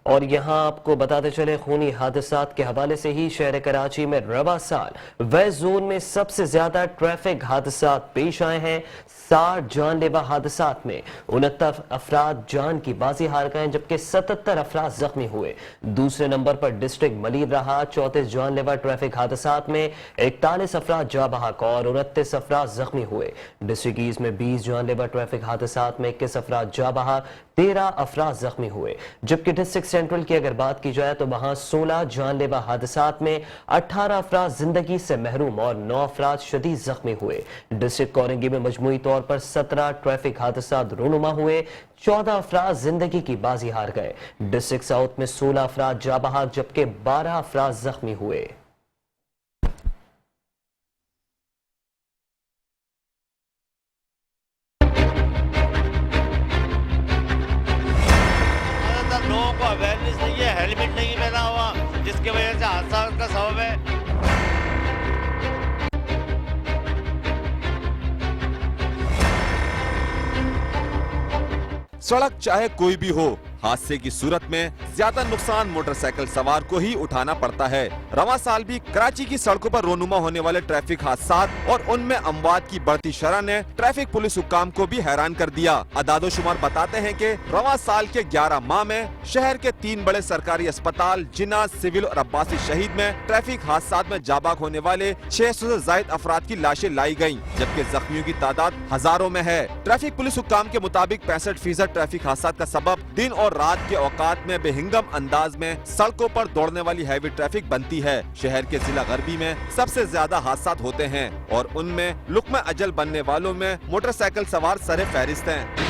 और यहाँ आपको बताते चले खूनी हादसात के हवाले से ही शहर कराची में रवा साल वेस्ट जोन में सबसे ज्यादा ट्रैफिक हादसात पेश आए हैं। 60 जानलेवा हादसात में 69 अफराद जान की बाजी हार गए जबकि 77 अफराद जख्मी हुए। दूसरे नंबर पर डिस्ट्रिक्ट मलीर रहा। 34 जानलेवा ट्रैफिक हादसात में 41 अफराद जा बहक और 29 अफराद जख्मी हुए। डिस्ट्रिक्ट ईस्ट में 20 जानलेवा ट्रैफिक हादसात में 21 अफराद जा बहक, 13 अफराद जख्मी हुए। जबकि डिस्ट्रिक्ट सेंट्रल की अगर बात की जाए तो वहां 16 जानलेवा हादसात में 18 अफराद जिंदगी से महरूम और 9 अफराद शदीद जख्मी हुए। डिस्ट्रिक्ट कोरंगी में मजमूई तौर पर 17 ट्रैफिक हादसात रूनुमा हुए, 14 अफराद जिंदगी की बाजी हार गए। डिस्ट्रिक्ट साउथ में 16 अफराद जा बहक जबकि 12 अफराद जख्मी हुए। लोगों को अवेयरनेस नहीं है, हेलमेट नहीं पहना हुआ, जिसकी वजह से हादसा का सबब है। सड़क चाहे कोई भी हो, हादसे की सूरत में ज्यादा नुकसान मोटरसाइकिल सवार को ही उठाना पड़ता है। रवां साल भी कराची की सड़कों पर रोनुमा होने वाले ट्रैफिक हादसात और उनमें अमवात की बढ़ती शरह ने ट्रैफिक पुलिस हुक्काम को भी हैरान कर दिया। अदादोशुमार बताते हैं कि रवां साल के 11 माह में शहर के 3 बड़े सरकारी अस्पताल जिन्ना, सिविल और अब्बासी शहीद में ट्रैफिक हादसात में जाबाक होने वाले 600 से जायद अफराद की लाशें लाई गयी, जबकि जख्मियों की तादाद हजारों में है। ट्रैफिक पुलिस हुक्काम के मुताबिक 65% ट्रैफिक हादसात का सबब दिन और रात के औकात में बेहिंगम अंदाज में सड़कों पर दौड़ने वाली हैवी ट्रैफिक बनती है। शहर के जिला गरबी में सबसे ज्यादा हादसात होते हैं और उनमें लुक्मा अजल बनने वालों में मोटरसाइकिल सवार सरे फहरिस्त हैं।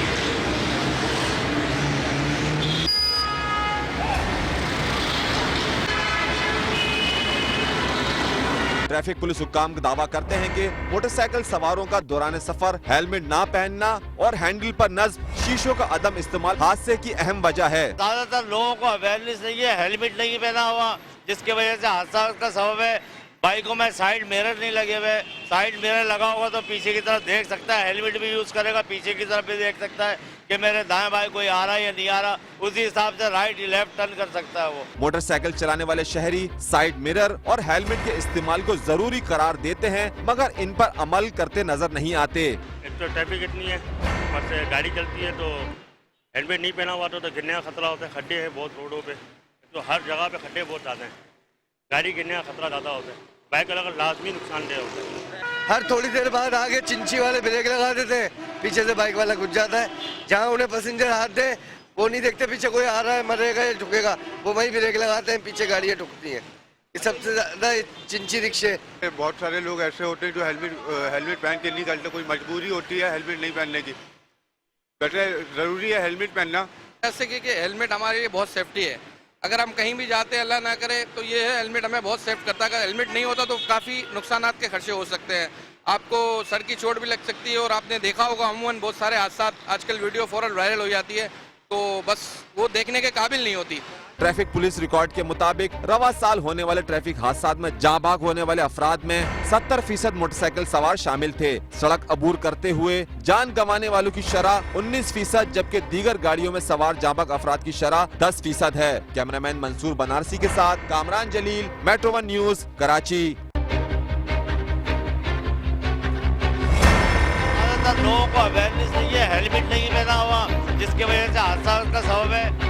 ट्रैफिक पुलिस हुक्काम दावा करते हैं कि मोटरसाइकिल सवारों का दौरान सफर हेलमेट ना पहनना और हैंडल पर नस्ब शीशों का अदम इस्तेमाल हादसे की अहम वजह है। ज्यादातर लोगों को अवेयरनेस नहीं है, हेलमेट नहीं पहना हुआ, जिसकी वजह से हादसा का सबब है। बाइकों में साइड मिरर नहीं लगे हुए, साइड मिरर लगा होगा तो पीछे की तरफ देख सकता है, हेलमेट भी यूज करेगा पीछे की तरफ भी देख सकता है कि मेरे दाएं बाएं कोई आ रहा है या नहीं आ रहा, उसी हिसाब से राइट लेफ्ट टर्न कर सकता है वो। मोटरसाइकिल चलाने वाले शहरी साइड मिरर और हेलमेट के इस्तेमाल को जरूरी करार देते हैं, मगर इन पर अमल करते नजर नहीं आते। एक तो ट्रैफिक इतनी है, ऊपर से गाड़ी चलती है तो हेलमेट नहीं पहना हुआ तो गिरने का खतरा होता है। खड्डे हैं बहुत रोडों पे, तो हर जगह पे खड्डे बहुत ज्यादा हैं, गाड़ी गिरने का खतरा ज्यादा होता है। बाइक वाला लाजमी नुकसानदेह होता है। हर थोड़ी देर बाद आगे चिंची वाले ब्रेक लगा देते हैं, पीछे से बाइक वाला घुस जाता है। जहाँ उन्हें पैसेंजर हाथ दे वो नहीं देखते पीछे कोई आ रहा है, मरेगा या ठुकेगा, वो वहीं ब्रेक लगाते हैं, पीछे गाड़ियाँ ठुकती हैं। सबसे ज्यादा चिंची रिक्शे। बहुत सारे लोग ऐसे होते हैं जो हेलमेट पहन के नहीं चलते, कोई मजबूरी होती है हेलमेट नहीं पहनने की। वैसे जरूरी है हेलमेट पहनना, ऐसे कि हेलमेट हमारे लिए बहुत सेफ्टी है। अगर हम कहीं भी जाते हैं, अल्लाह ना करे, तो ये है हेलमेट हमें बहुत सेफ करता है। अगर हेलमेट नहीं होता तो काफ़ी नुकसानात के खर्चे हो सकते हैं, आपको सर की चोट भी लग सकती है। और आपने देखा होगा अमूमन बहुत सारे हादसा आजकल वीडियो फौरन वायरल हो जाती है, तो बस वो देखने के काबिल नहीं होती। ट्रैफिक पुलिस रिकॉर्ड के मुताबिक रवा साल होने वाले ट्रैफिक हादसात में जाँ बाग होने वाले अफराद में 70% मोटरसाइकिल सवार शामिल थे। सड़क अबूर करते हुए जान गंवाने वालों की शरह 19%, जबकि दीगर गाड़ियों में सवार जाँ बाग अफराद की शरह 10% है। कैमरामैन मंसूर बनारसी के साथ कामरान जलील, मेट्रो 1 न्यूज, कराची। लोगों को अवेयरनेस नहीं है, हेलमेट नहीं पहना हुआ, जिसकी वजह से हादसा का सबब है।